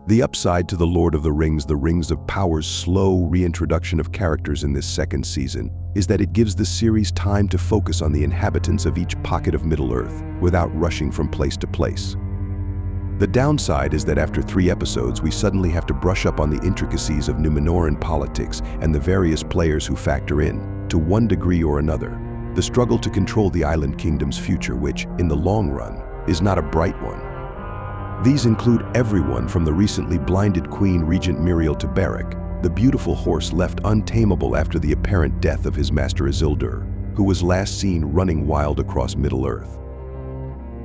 The upside to The Lord of the Rings of Power's slow reintroduction of characters in this second season is that it gives the series time to focus on the inhabitants of each pocket of Middle-earth without rushing from place to place. The downside is that after 3 episodes, we suddenly have to brush up on the intricacies of Numenoran politics and the various players who factor in, to one degree or another, the struggle to control the Island Kingdom's future, which, in the long run, is not a bright one. These include everyone from the recently blinded Queen Regent Miriel to Beric, the beautiful horse left untamable after the apparent death of his master Isildur, who was last seen running wild across Middle-earth.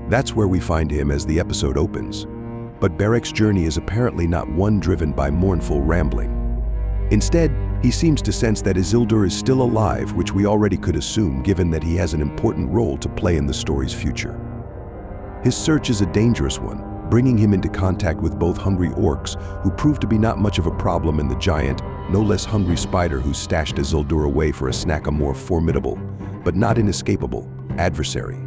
That's where we find him as the episode opens. But Beric's journey is apparently not one driven by mournful rambling. Instead, he seems to sense that Isildur is still alive, which we already could assume given that he has an important role to play in the story's future. His search is a dangerous one, bringing him into contact with both hungry orcs, who prove to be not much of a problem, and the giant, no less hungry spider who stashed Isildur away for a snack, a more formidable, but not inescapable, adversary.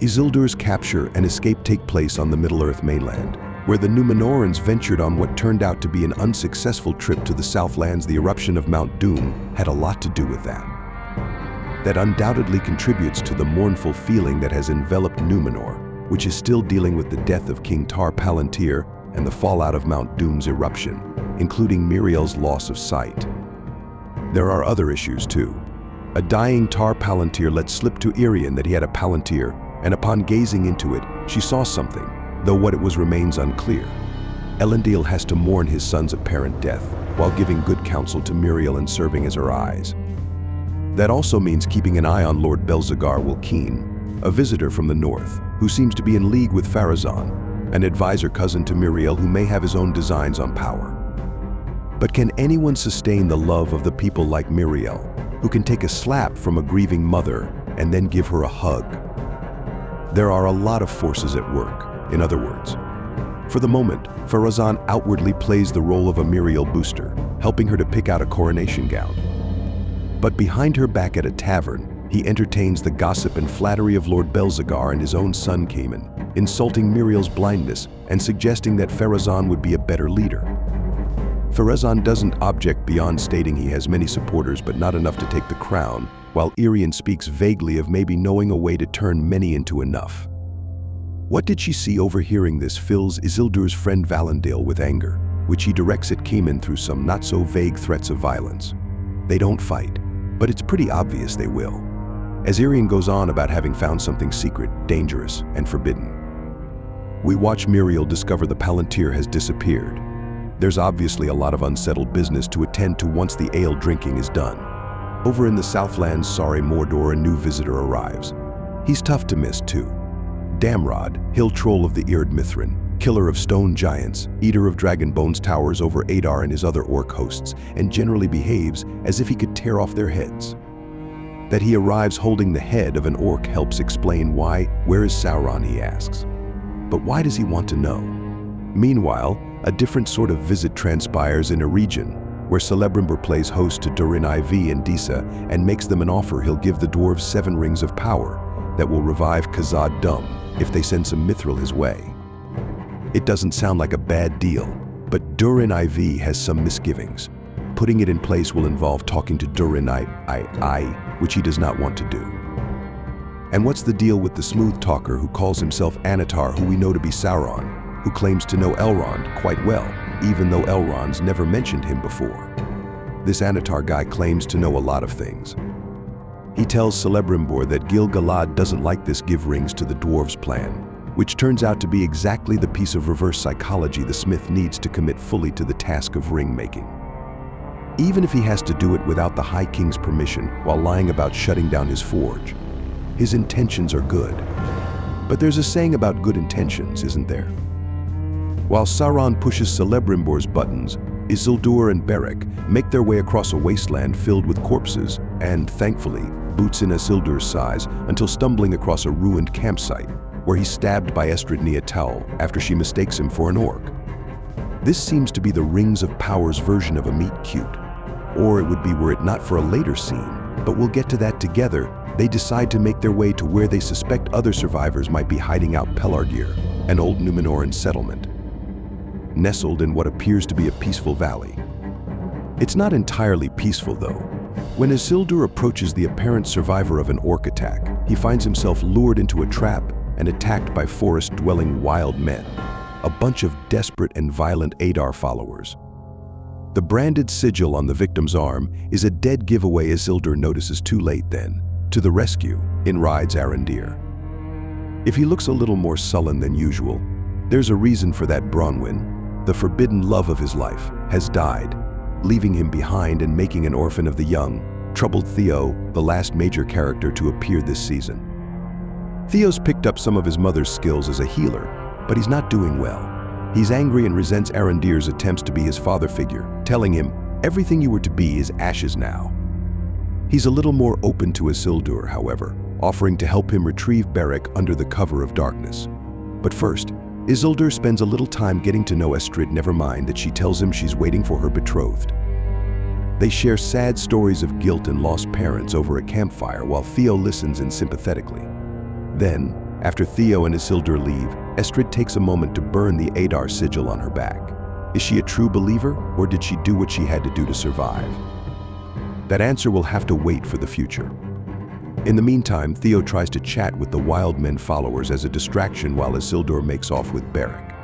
Isildur's capture and escape take place on the Middle-earth mainland, where the Numenorans ventured on what turned out to be an unsuccessful trip to the Southlands. The eruption of Mount Doom had a lot to do with that. That undoubtedly contributes to the mournful feeling that has enveloped Numenor, which is still dealing with the death of King Tar Palantir and the fallout of Mount Doom's eruption, including Miriel's loss of sight. There are other issues too. A dying Tar Palantir let slip to Irian that he had a Palantir, and upon gazing into it, she saw something, though what it was remains unclear. Elendil has to mourn his son's apparent death, while giving good counsel to Miriel and serving as her eyes. That also means keeping an eye on Lord Belzegar Wilkeen, a visitor from the north, who seems to be in league with Pharazôn, an advisor cousin to Miriel who may have his own designs on power. But can anyone sustain the love of the people like Miriel, who can take a slap from a grieving mother and then give her a hug? There are a lot of forces at work, in other words. For the moment, Pharazôn outwardly plays the role of a Miriel booster, helping her to pick out a coronation gown. But behind her back at a tavern, he entertains the gossip and flattery of Lord Belzegar and his own son Caiman, insulting Miriel's blindness and suggesting that Pharazôn would be a better leader. Pharazôn doesn't object beyond stating he has many supporters but not enough to take the crown, while Irian speaks vaguely of maybe knowing a way to turn many into enough. What did she see? Overhearing this fills Isildur's friend Valandale with anger, which he directs at Caiman through some not-so-vague threats of violence. They don't fight, but it's pretty obvious they will, as Irian goes on about having found something secret, dangerous, and forbidden. We watch Miriel discover the Palantir has disappeared. There's obviously a lot of unsettled business to attend to once the ale drinking is done. Over in the Southlands, Sari Mordor, a new visitor arrives. He's tough to miss too. Damrod, hill troll of the Yrd Mithrin, killer of stone giants, eater of Dragonbone's towers over Adar and his other orc hosts, and generally behaves as if he could tear off their heads. That he arrives holding the head of an orc helps explain why. Where is Sauron, he asks. But why does he want to know? Meanwhile, a different sort of visit transpires in a region where Celebrimbor plays host to Durin IV and Disa and makes them an offer he'll give the dwarves 7 rings of power that will revive Khazad Dum if they send some mithril his way. It doesn't sound like a bad deal, but Durin IV has some misgivings. Putting it in place will involve talking to Durin I, which he does not want to do. And what's the deal with the smooth talker who calls himself Anatar, who we know to be Sauron, who claims to know Elrond quite well, even though Elrond's never mentioned him before? This Anatar guy claims to know a lot of things. He tells Celebrimbor that Gil-galad doesn't like this give rings to the dwarves plan, which turns out to be exactly the piece of reverse psychology the smith needs to commit fully to the task of ring making. Even if he has to do it without the High King's permission while lying about shutting down his forge, his intentions are good. But there's a saying about good intentions, isn't there? While Sauron pushes Celebrimbor's buttons, Isildur and Beric make their way across a wasteland filled with corpses and, thankfully, boots in Isildur's size until stumbling across a ruined campsite where he's stabbed by Estrid Niataul after she mistakes him for an orc. This seems to be the Rings of Power's version of a meet cute. Or it would be were it not for a later scene, but we'll get to that together. They decide to make their way to where they suspect other survivors might be hiding out, Pelargir, an old Numenoran settlement. nestled in what appears to be a peaceful valley. It's not entirely peaceful, though. When Isildur approaches the apparent survivor of an orc attack, he finds himself lured into a trap and attacked by forest-dwelling wild men, a bunch of desperate and violent Adar followers. The branded sigil on the victim's arm is a dead giveaway Isildur notices too late then. To the rescue, in rides Arondir. If he looks a little more sullen than usual, there's a reason for that. Bronwyn, the forbidden love of his life, has died, leaving him behind and making an orphan of the young, troubled Theo, the last major character to appear this season. Theo's picked up some of his mother's skills as a healer, but he's not doing well. He's angry and resents Arondir's attempts to be his father figure, telling him, "Everything you were to be is ashes now." He's a little more open to Isildur, however, offering to help him retrieve Beric under the cover of darkness. But first, Isildur spends a little time getting to know Estrid, never mind that she tells him she's waiting for her betrothed. They share sad stories of guilt and lost parents over a campfire while Theo listens in sympathetically. Then, after Theo and Isildur leave, Estrid takes a moment to burn the Adar sigil on her back. Is she a true believer, or did she do what she had to do to survive? That answer will have to wait for the future. In the meantime, Theo tries to chat with the wild men followers as a distraction while Isildur makes off with Beric.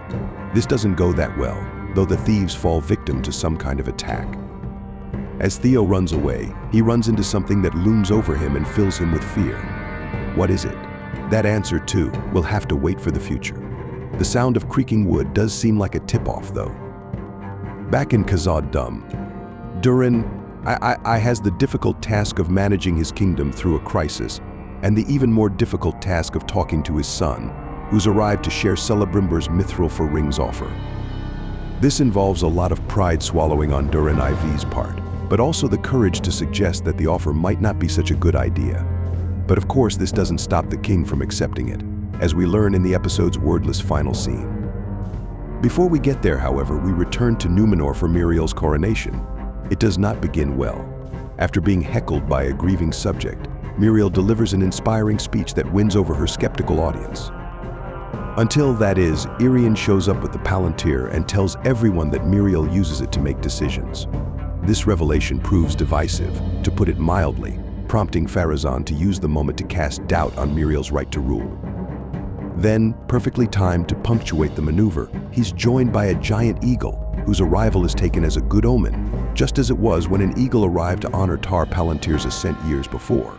This doesn't go that well, though the thieves fall victim to some kind of attack. As Theo runs away, he runs into something that looms over him and fills him with fear. What is it? That answer, too, will have to wait for the future. The sound of creaking wood does seem like a tip-off, though. Back in Khazad-dûm, Durin has the difficult task of managing his kingdom through a crisis, and the even more difficult task of talking to his son, who's arrived to share Celebrimbor's mithril for rings offer. This involves a lot of pride swallowing on Durin IV's part, but also the courage to suggest that the offer might not be such a good idea. But of course, this doesn't stop the king from accepting it, as we learn in the episode's wordless final scene. Before we get there, however, we return to Numenor for Miriel's coronation. It does not begin well. After being heckled by a grieving subject, Miriel delivers an inspiring speech that wins over her skeptical audience. Until, that is, Irian shows up with the Palantir and tells everyone that Miriel uses it to make decisions. This revelation proves divisive, to put it mildly, prompting Pharazôn to use the moment to cast doubt on Miriel's right to rule. Then, perfectly timed to punctuate the maneuver, he's joined by a giant eagle, whose arrival is taken as a good omen, just as it was when an eagle arrived to honor Tar Palantir's ascent years before.